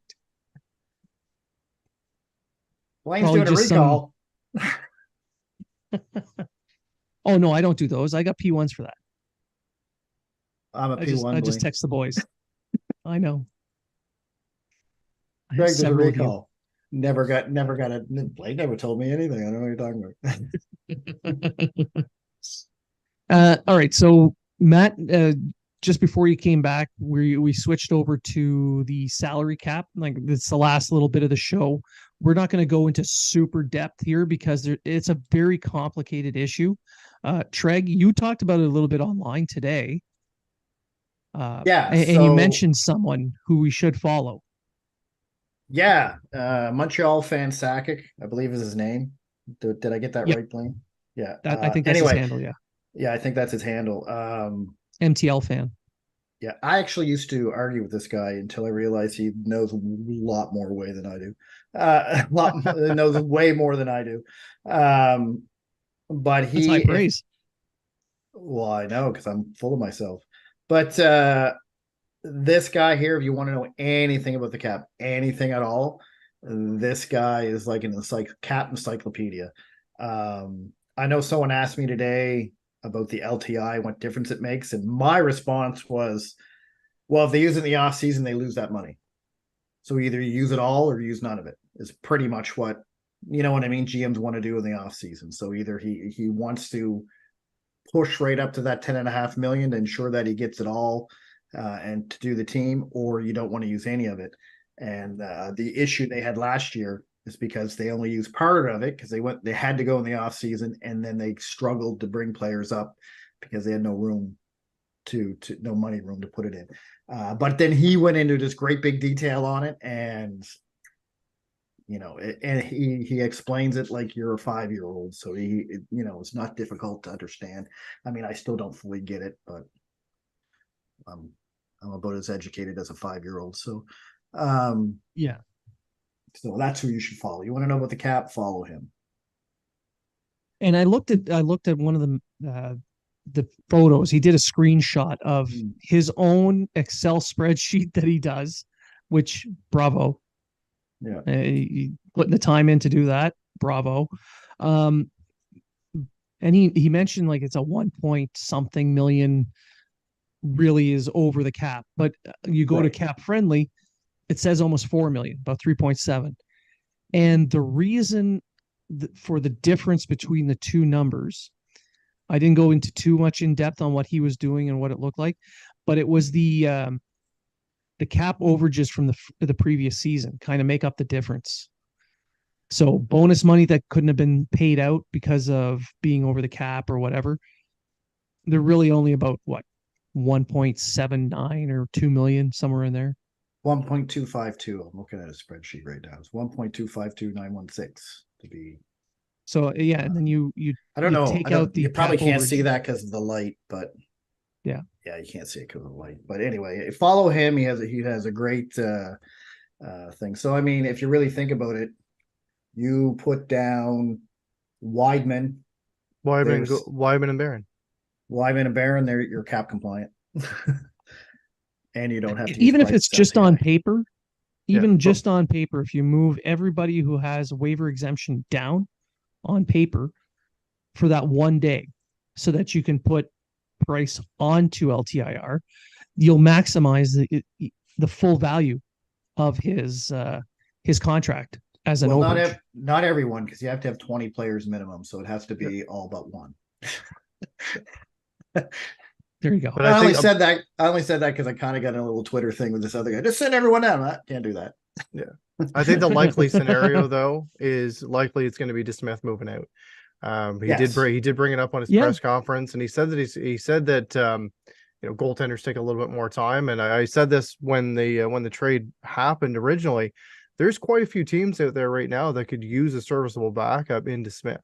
Blain's doing a recall. Oh no, I don't do those. I got P1s for that. I'm a P1. I just text the boys. I know. Greg did a recall. Never got it. Blake never told me anything. I don't know what you're talking about. All right. So Matt, just before you came back, we switched over to the salary cap. Like, it's the last little bit of the show. We're not going to go into super depth here because it's a very complicated issue. Trege, you talked about it a little bit online today. And you mentioned someone who we should follow. Yeah, Montreal fan Sakic, I believe is his name. Did I get that right, Blain? Yeah, I think that's his handle. Yeah, I think that's his handle. MTL fan. Yeah, I actually used to argue with this guy until I realized he knows a lot more way than I do. Knows way more than I do. But that's high praise. Well, I know, because I'm full of myself. But this guy here, if you want to know anything about the cap, anything at all, this guy is like an cap encyclopedia. I know someone asked me today about the LTI, what difference it makes, and my response was, Well, if they use it in the off season, they lose that money. So either you use it all or use none of it. Is pretty much what you know what I mean. GMs want to do in the off season. So either he wants to push right up to that 10.5 million to ensure that he gets it all and to do the team, or you don't want to use any of it. And the issue they had last year is because they only used part of it because they had to go in the off season, and then they struggled to bring players up because they had no room to no money room to put it in. But then he went into this great big detail on it, and and he explains it like you're a 5-year-old. So it's not difficult to understand. I mean, I still don't fully get it, but I'm about as educated as a 5-year-old. So, Yeah. so that's who you should follow. You want to know about the cap? Follow him. And I looked at one of the photos. He did a screenshot of his own Excel spreadsheet that he does, which bravo. Yeah. Putting the time in to do that. Bravo. And he mentioned like it's a 1 point something million really is over the cap, but you go to cap friendly, it says almost 4 million, about 3.7. And the reason for the difference between the two numbers, I didn't go into too much in depth on what he was doing and what it looked like, but it was the cap overages from the previous season kind of make up the difference. So bonus money that couldn't have been paid out because of being over the cap or whatever, they're really only about what 1.79 or 2 million, somewhere in there. 1.252. I'm looking at a spreadsheet right now. It's 1.252916 to be. So yeah, and then you I don't know. take out the you probably can't overage. see that because of the light, but yeah, you can't see it because of the light. But anyway, follow him. He has a great thing. So I mean, if you really think about it, you put down Weidman, Weidman and Barron. Weidman and Barron. You're cap compliant, and you don't have to. Even if it's just on paper, just on paper, if you move everybody who has a waiver exemption down on paper for that one day, so that you can put price onto LTIR, you'll maximize the full value of his contract as an overage. Not everyone, because you have to have 20 players minimum, so it has to be all but one. There you go. But I only said that because I kind of got in a little Twitter thing with this other guy. Just send everyone down. I can't do that. Yeah. I think the likely scenario though is likely it's going to be DeSmith moving out. He did bring it up on his press conference, and he said that goaltenders take a little bit more time. And I said this when the trade happened originally. There's quite a few teams out there right now that could use a serviceable backup in DeSmith.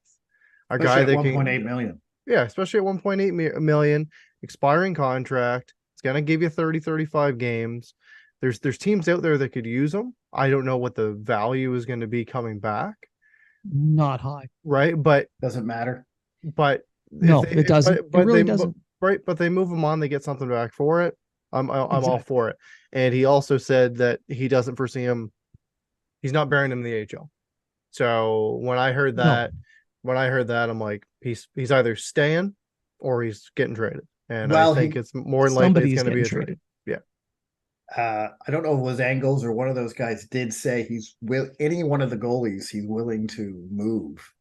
Guy that 1.8 million. Yeah, especially at 1.8 million, expiring contract. It's going to give you 30-35 games. There's teams out there that could use them. I don't know what the value is going to be coming back. Not high. Right, but doesn't matter. But no, it doesn't. But it really doesn't. Right, but they move them on, they get something back for it. I'm all for it. And he also said that he doesn't foresee him. He's not burying him in the AHL. So when I heard that, I'm like, he's either staying or he's getting traded. And I think it's more likely it's going to be a trade. Yeah. I don't know if it was Angles or one of those guys did say any one of the goalies he's willing to move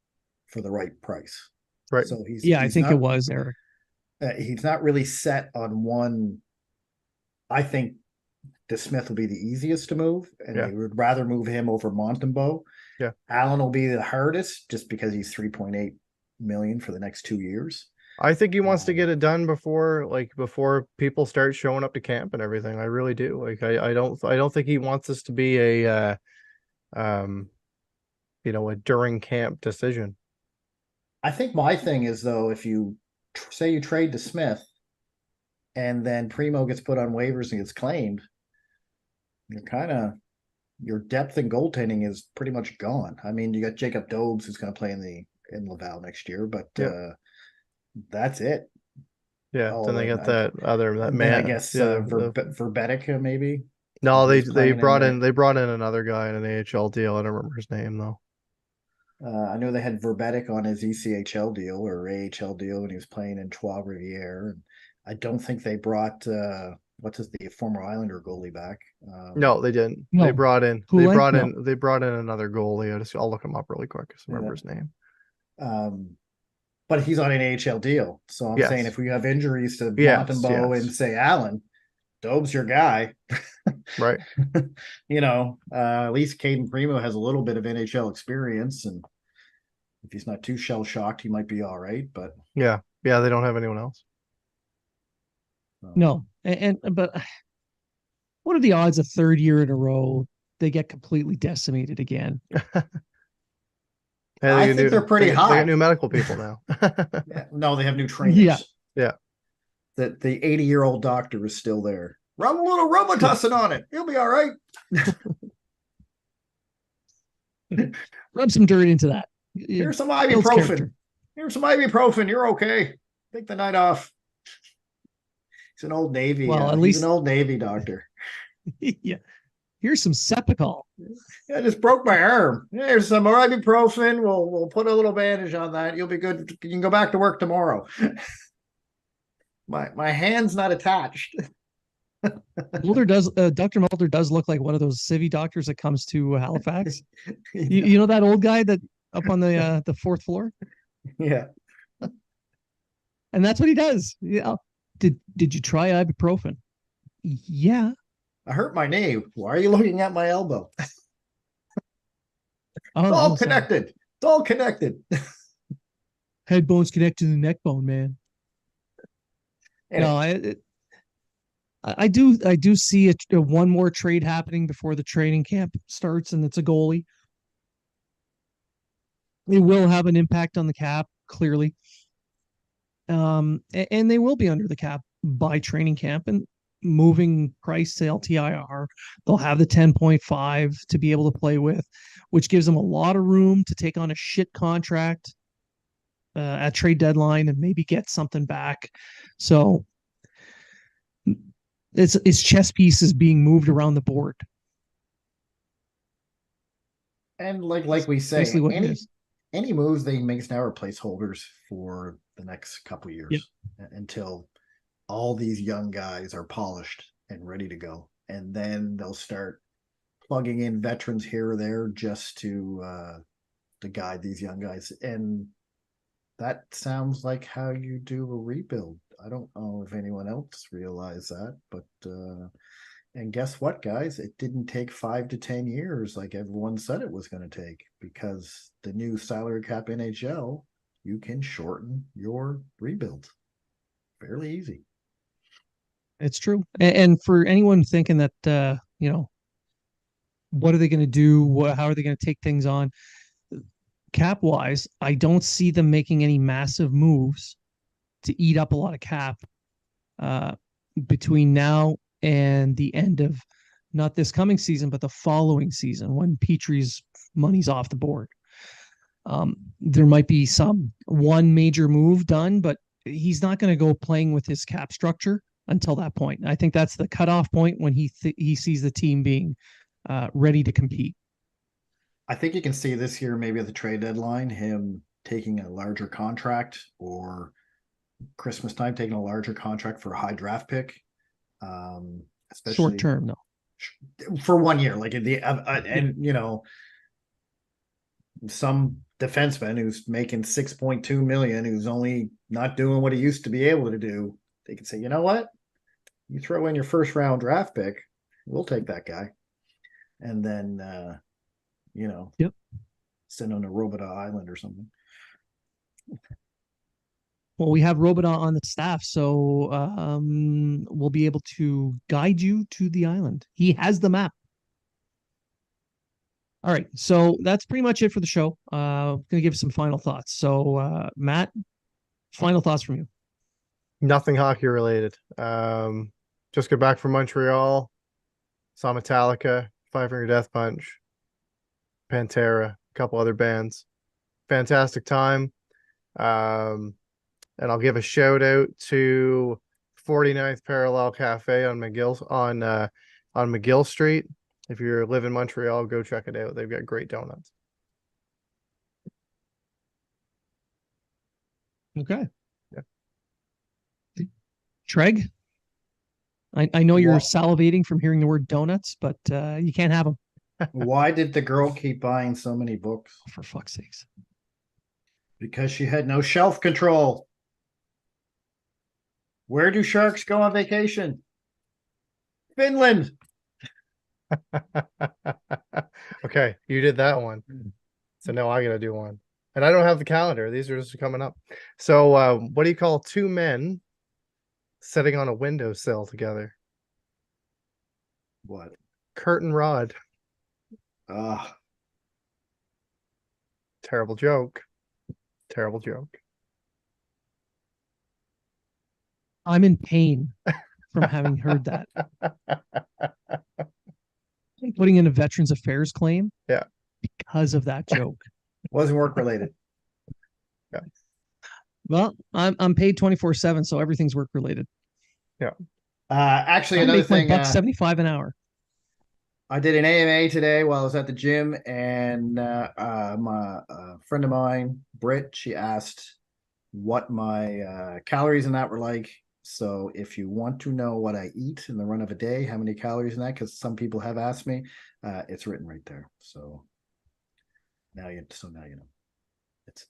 for the right price. Right. So I think it was Eric. He's not really set on one. I think DeSmith will be the easiest to move, and they would rather move him over Montembeault. Yeah. Allen will be the hardest just because he's 3.8 million for the next 2 years. I think he wants to get it done before people start showing up to camp and everything. I really do. Like I don't think he wants this to be a during camp decision. I think my thing is though, if you say you trade DeSmith and then Primo gets put on waivers and gets claimed, your depth in goaltending is pretty much gone. I mean, you got Jacob Dobes who's going to play in Laval next year, but that's it. Yeah. Then they got that man. I guess Verbetica maybe. No, they brought in another guy in an AHL deal. I don't remember his name though. I know they had Verbetic on his ECHL deal or AHL deal when he was playing in Trois Rivières. And I don't think they brought the former Islander goalie back. No, they didn't. No. They brought in. Who They went? brought No. in. They brought in another goalie. I'll look him up really quick. I remember his name. But he's on an AHL deal. So I'm saying Yes. if we have injuries to Yes, Montembeault yes. and say Allen, Dobe's your guy. Right. At least Caden Primo has a little bit of NHL experience, and if he's not too shell shocked, he might be all right. But Yeah. Yeah. They don't have anyone else. No. But what are the odds a third year in a row they get completely decimated again? Hey, I think they're pretty They high. got new medical people now. Yeah. No, they have new trainers. Yeah. Yeah. The 80-year-old doctor is still there. Rub a little Robitussin on it. You'll be all right. Rub some dirt into that. Here's some Builds ibuprofen. character. Here's some ibuprofen. You're okay. Take the night off. He's an old Navy. Well, at he's least an old Navy doctor. Yeah. Here's some Cepacol. Yeah, I just broke my arm. Here's some more ibuprofen. We'll put a little bandage on that. You'll be good. You can go back to work tomorrow. My hand's not attached. Dr. Mulder does look like one of those civvy doctors that comes to Halifax. You know that old guy that up on the fourth floor? Yeah. And that's what he does. Yeah. Did you try ibuprofen? Yeah. I hurt my knee. Why are you looking at my elbow? It's Oh, all no, sorry. connected. It's all connected. Head bone's connected to the neck bone, man. Anyway. No, I do see one more trade happening before the training camp starts, and it's a goalie. It will have an impact on the cap, clearly. And they will be under the cap by training camp, and moving Price to LTIR. They'll have the 10.5 to be able to play with, which gives them a lot of room to take on a shit contract at trade deadline and maybe get something back. So it's chess pieces being moved around the board. And like we say, Basically what it is. any moves they make now are placeholders for the next couple years until all these young guys are polished and ready to go. And then they'll start plugging in veterans here or there just to guide these young guys. And that sounds like how you do a rebuild. I don't know if anyone else realized that, but and guess what, guys? It didn't take 5 to 10 years like everyone said it was going to take, because the new salary cap NHL, you can shorten your rebuild fairly easy. It's true. And for anyone thinking that, what are they going to do? How are they going to take things on? Cap wise, I don't see them making any massive moves to eat up a lot of cap between now and the end of not this coming season, but the following season when Petry's money's off the board. There might be one major move done, but he's not going to go playing with his cap structure until that point. I think that's the cutoff point when he sees the team being ready to compete. I think you can see this year, maybe at the trade deadline, him taking a larger contract, or Christmas time taking a larger contract for a high draft pick. Especially short term, though, for 1 year, like some defenseman who's making 6.2 million, who's only not doing what he used to be able to do, they can say, you know what, you throw in your first round draft pick, we'll take that guy. And then send on a Robota Island or something. Well, we have Robota on the staff, so we'll be able to guide you to the island. He has the map. All right, so that's pretty much it for the show. I'm gonna give some final thoughts. So, Matt, final thoughts from you. Nothing hockey related. Just got back from Montreal. Saw Metallica, Five Finger Death Punch, Pantera, a couple other bands. Fantastic time. And I'll give a shout out to 49th Parallel Cafe on McGill Street. If you live in Montreal, go check it out. They've got great donuts. Okay. Yeah. Treg? I know you're Wha- salivating from hearing the word donuts, but you can't have them, Why did the girl keep buying so many books? for fuck's sakes. Because she had no shelf control. Where do sharks go on vacation? Finland. Okay, you did that one. So now I gotta do one. And I don't have the calendar. These are just coming up. So what do you call two men sitting on a windowsill together? What? Curtain rod. Ah, Terrible joke. Terrible joke. I'm in pain from having heard that. I'm putting in a Veterans Affairs claim. Yeah. Because of that joke. wasn't work related. Well, I'm paid 24/7, so everything's work related. Actually, I another make my thing. $1.75 an hour. I did an AMA today while I was at the gym, and my friend of mine, Britt, she asked what my calories in that were like. So if you want to know what I eat in the run of a day, how many calories in that, because some people have asked me, it's written right there. So now you know.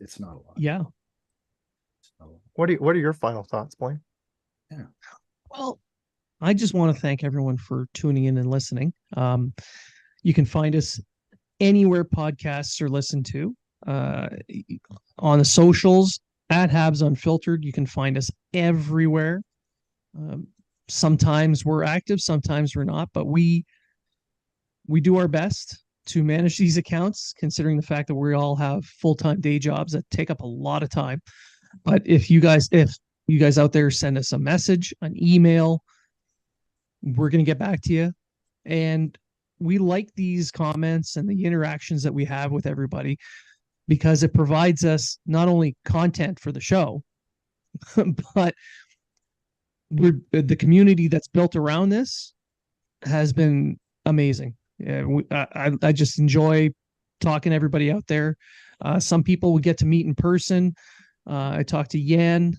It's not a lot. Yeah. It's not a lot. What are your final thoughts, Blain? Well, I just want to thank everyone for tuning in and listening. You can find us anywhere podcasts are listened to. On the socials at Habs Unfiltered. You can find us everywhere. Sometimes we're active, sometimes we're not, but we do our best to manage these accounts, considering the fact that we all have full-time day jobs that take up a lot of time. But if you guys out there send us a message, an email, we're going to get back to you. And we like these comments and the interactions that we have with everybody, because it provides us not only content for the show, but the community that's built around this has been amazing. Yeah, I just enjoy talking to everybody out there. Some people we get to meet in person. I talked to Yan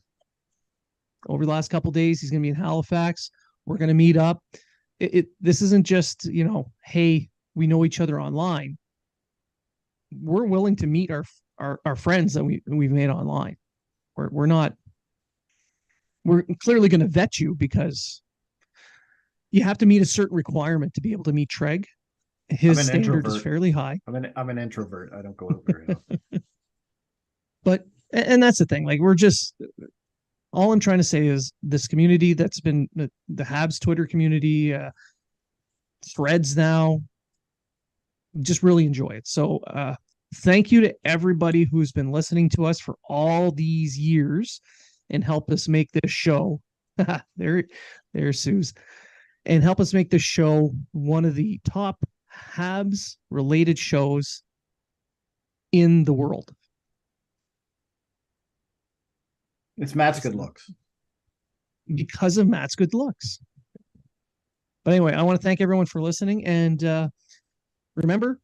over the last couple of days. He's going to be in Halifax. We're going to meet up. This isn't just, hey, we know each other online. We're willing to meet our friends that we've made online. We're clearly going to vet you, because you have to meet a certain requirement to be able to meet Trege. His standard is fairly high. I'm an introvert. I don't go out very often. But, and that's the thing, like, all I'm trying to say is this community that's been the Habs Twitter community, threads now, just really enjoy it. So thank you to everybody who's been listening to us for all these years and help us make this show. There's Suze. And help us make this show one of the top Habs related shows in the world. It's Matt's good looks. Because of Matt's good looks. But anyway, I want to thank everyone for listening. And remember,